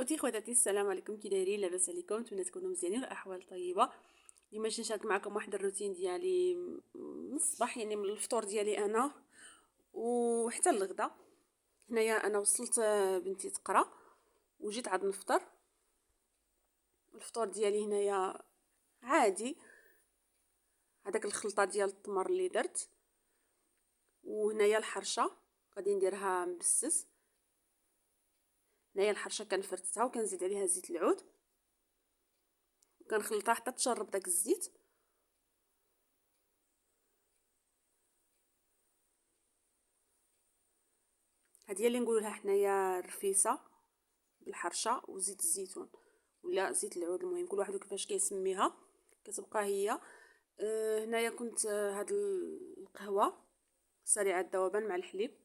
خوتي خواتاتي، السلام عليكم. كي دايرين؟ لاباس عليكم؟ نتمنى تكونوا مزيانين والاحوال طيبه. اليوم باش نشارك معكم واحد الروتين ديالي من الصباح، يعني من الفطور ديالي انا وحتى الغدا. هنايا انا وصلت بنتي تقرا وجيت عاد نفطر. الفطور ديالي هنايا عادي، هذاك الخلطه ديال التمر اللي درت، وهنايا الحرشه غادي نديرها مبسس. هنايا الحرشه كنفرتها وكنزيد عليها زيت العود وكنخلطها حتى تشرب داك الزيت. هذه هي اللي نقول لها حنايا الرفيسه بالحرشه وزيت الزيتون ولا زيت العود، المهم كل واحد كيفاش كيسميها كتبقى هي. هنايا كنت هاد القهوه سريعه الذوبان مع الحليب،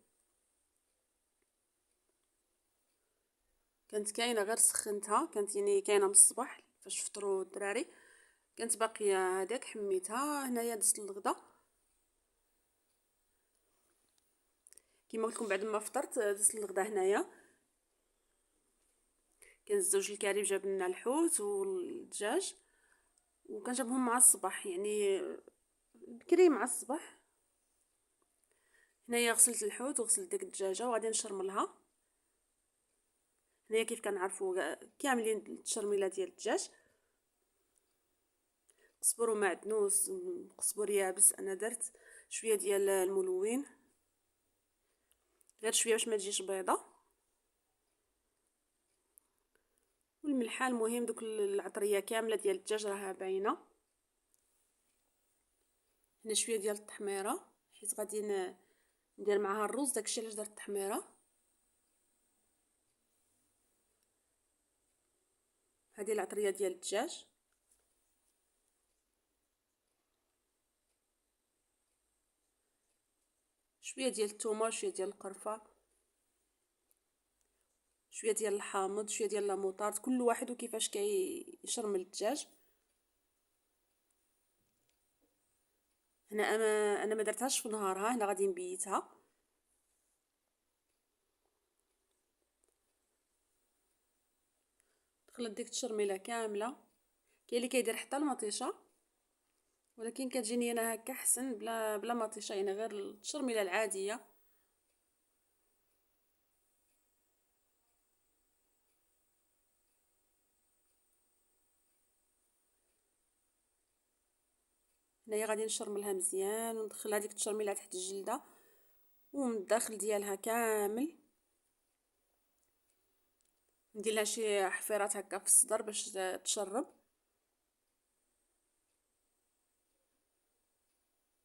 كانت كاينه غير سخنتها، كانت يعني كاينه من الصباح فاش فطروا الدراري، كانت باقيه هذاك حميتها. هنايا دزت الغدا كما قلت لكم، بعد ما فطرت دزت الغدا. هنايا كان الزوج الكريم جاب لنا الحوت والدجاج وكان جابهم مع الصباح، يعني بكري مع الصباح. هنايا غسلت الحوت وغسلت ديك الدجاجه وغادي نشرملها. هنايا كيف كنعرفوا كاملين التشرميله ديال الدجاج، قزبر ومعدنوس، قزبر يابس. انا درت شويه ديال الملون، غير شويه باش ما تجيش بيضه، والملحه. المهم دوك العطريه كامله ديال الدجاج راها باينه. هنا شويه ديال التحميره حيت غادي ندير معها الرز، داكشي علاش درت التحميره. هذه العطريه ديال الدجاج، شويه ديال الثومه، شويه ديال القرفه، شويه ديال الحامض، شويه ديال لاموطارد، كل واحد وكيفاش كيشرمل الدجاج. هنا انا ما درتهاش في نهارها، هنا غادي نبيتها. دخلت ديك التشرميله كامله. كاين اللي كيدير حتى المطيشه، ولكن كتجيني انا هكا حسن بلا مطيشه، يعني غير التشرميله العاديه. هنايا غادي نشرملها مزيان وندخل هذيك التشرميله تحت الجلده ومن الداخل ديالها كامل. ندير لها شي حفيرات هكا في الصدر باش تشرب.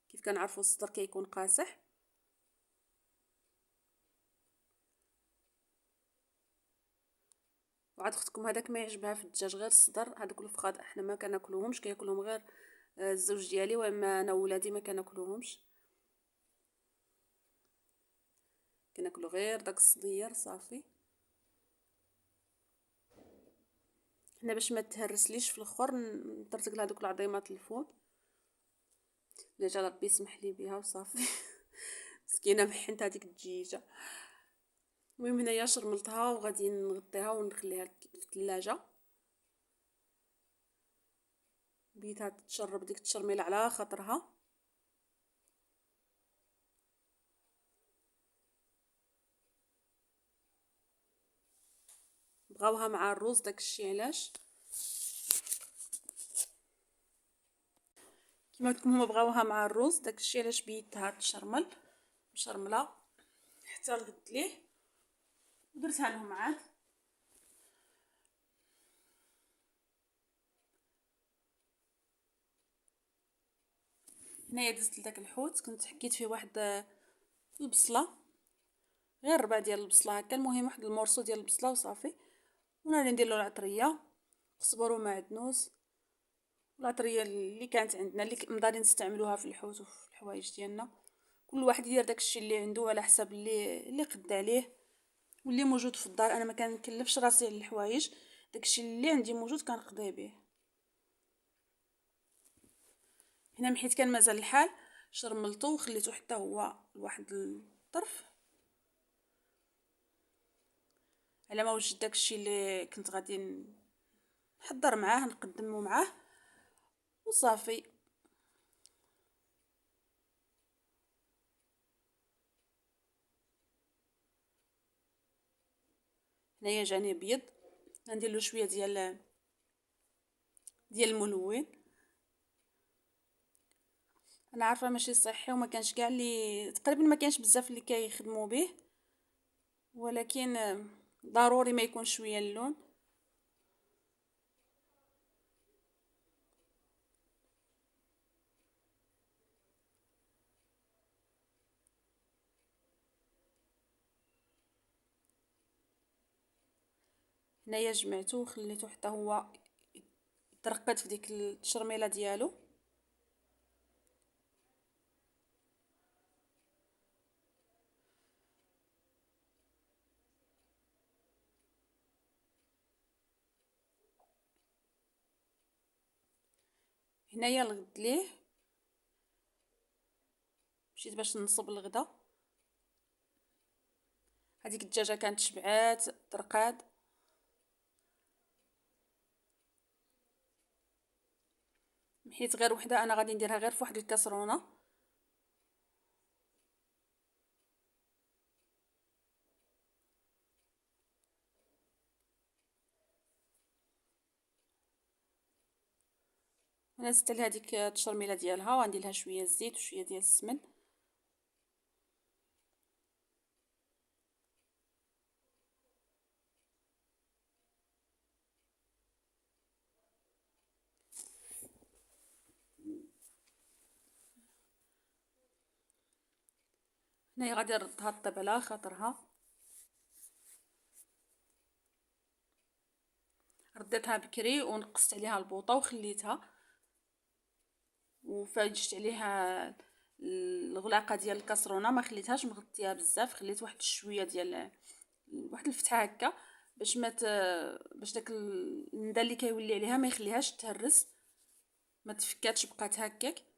كيف كنعرفوا الصدر كيكون قاصح. وعاد اختكم هذاك ما يعجبها في الدجاج غير الصدر، هذوك الفخاد احنا ما كناكلوهمش، كياكلهم غير الزوج ديالي، واما انا وولادي ما كناكلوهمش، كناكلو غير داك الصدير صافي. هنا باش ما تهرسليش في الاخر نطرطق لها دوك العظيمات الفوق، الا جا ربي يسمح لي بها وصافي. مسكينه محنت هذيك الدجيجه. المهم هنايا شرملتها وغادي نغطيها ونخليها في الثلاجه، بيتها تشرب ديك التشرميله على خاطرها. بغاوها مع الرز، داكشي علاش كما قلت لكم هما بغاوها مع الرز، داكشي علاش بيتها تشرمل مشرمله حتى رغدت ليه ودرتها لهم عاد. هنايا دزت لداك الحوت، كنت حكيت فيه واحد البصله، غير ربع ديال البصله هكا، المهم واحد المورسو ديال البصله وصافي. ونادي ندير له العطريه، قزبر ومعدنوس، العطريه اللي كانت عندنا اللي مضالين نستعملوها في الحوت وفي الحوايج ديالنا. كل واحد يدير داكشي اللي عنده على حسب اللي قد عليه واللي موجود في الدار. انا ما كنكلفش راسي على الحوايج، داكشي اللي عندي موجود كنقضي به. هنا من حيت كان مازال الحال شرملته وخليته حتى هو لواحد الطرف. على ما وجد داكشي اللي كنت غادي نحضر معاه نقدمو معاه وصافي. هنايا جاني بيض، غندير له شويه ديال الملون. انا عارفه ماشي صحي وما كانش كاع اللي تقريبا ما كانش بزاف اللي كيخدموا به، ولكن ضروري ما يكون شويه اللون. هنايا جمعته وخليته حتى هو يترقد في ديك التشرميله ديالو. هنايا الغد ليه مشيت باش نصب الغدا. هذيك الدجاجه كانت شبعات ترقاد. محيت غير وحده انا غادي نديرها غير في واحد الكاسرونه. انا زدت لها هذيك التشرميله ديالها وغندير لها شويه الزيت وشويه ديال السمن. هنايا غادي نردها طيب على خاطرها. رديتها بكري ونقصت عليها البوطه وخليتها، وفاجت عليها الغلاقه ديال الكاسرونه، ما خليتهاش مغطيها بزاف، خليت واحد شويه ديال واحد الفتحه هكا باش ما باش داك الندى اللي كيولي عليها ما يخليهاش تهرس، ما تفكاتش بقات هكاك.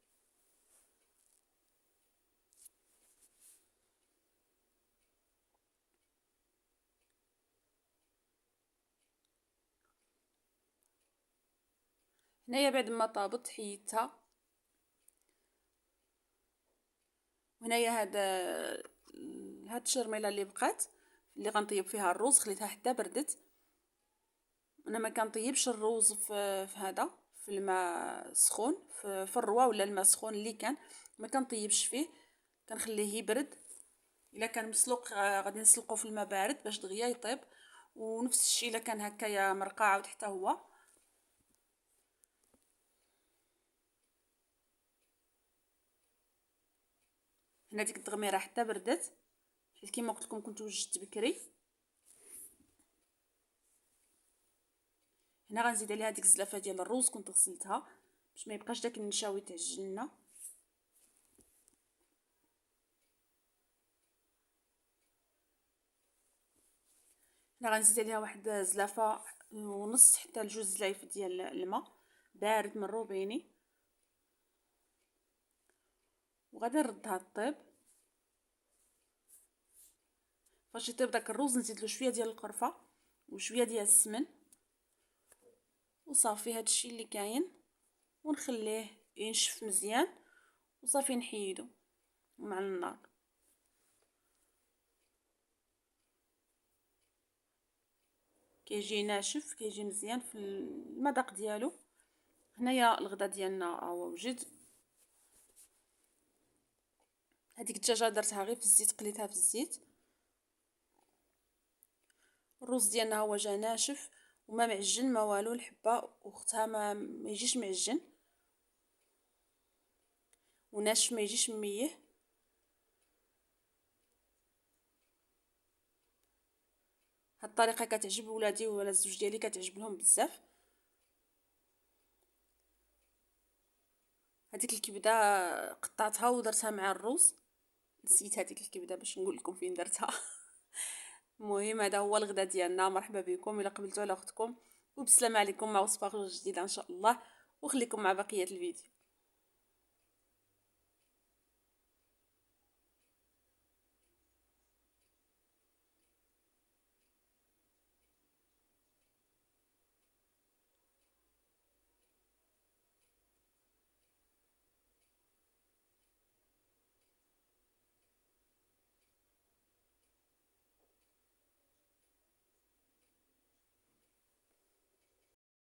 هنايا بعد ما طابت حيدتها. وهنايا هاد الشرميله اللي بقات اللي غنطيب فيها الروز خليتها حتى بردت. انا ما كنطيبش الروز في هذا في الماء سخون، في الروا ولا الماء سخون اللي كان ما كنطيبش فيه، كنخليه يبرد. الا كان مسلوق غادي نسلقه في الماء بارد باش دغيا يطيب. ونفس الشيء الا كان هكايا مرقع عاود حتى هو. هنا ديك الدغميره حتى بردت، حيت كيما قلت لكم كنت وجدت بكري. هنا غنزيد عليها ديك الزلافه ديال الروز كنت غسلتها باش ما يبقاش داك النشاوي تعجن لنا. هنا غنزيد عليها واحد زلافه ونص حتى لجوج زلايف ديال الماء بارد من الروبيني، وغادي نردها طيب. فاش يطيب داك الروز نزيد شويه ديال القرفه وشويه ديال السمن وصافي. هادشي اللي كاين، ونخليه ينشف مزيان وصافي نحيدو مع النار. كيجي ناشف كيجي مزيان في المذاق ديالو. هنايا الغدا ديالنا هو وجد. هذيك الدجاجه درتها غير في الزيت، قليتها في الزيت. الرز ديالنا هو جا ناشف وما معجن ما والو، الحبه وختها ما يجيش معجن وناشف ما يجيش مميه. هاد الطريقه كتعجب ولادي ولا الزوج ديالي كتعجب لهم بزاف. هذيك الكبده قطعتها ودرتها مع الرز، نسيت هذيك الكبده باش نقول لكم فين درتها. المهم هذا هو الغدا ديالنا. مرحبا بكم الى قبلتوا على اختكم، وبسلام عليكم مع وصفه جديده ان شاء الله، وخليكم مع بقيه الفيديو.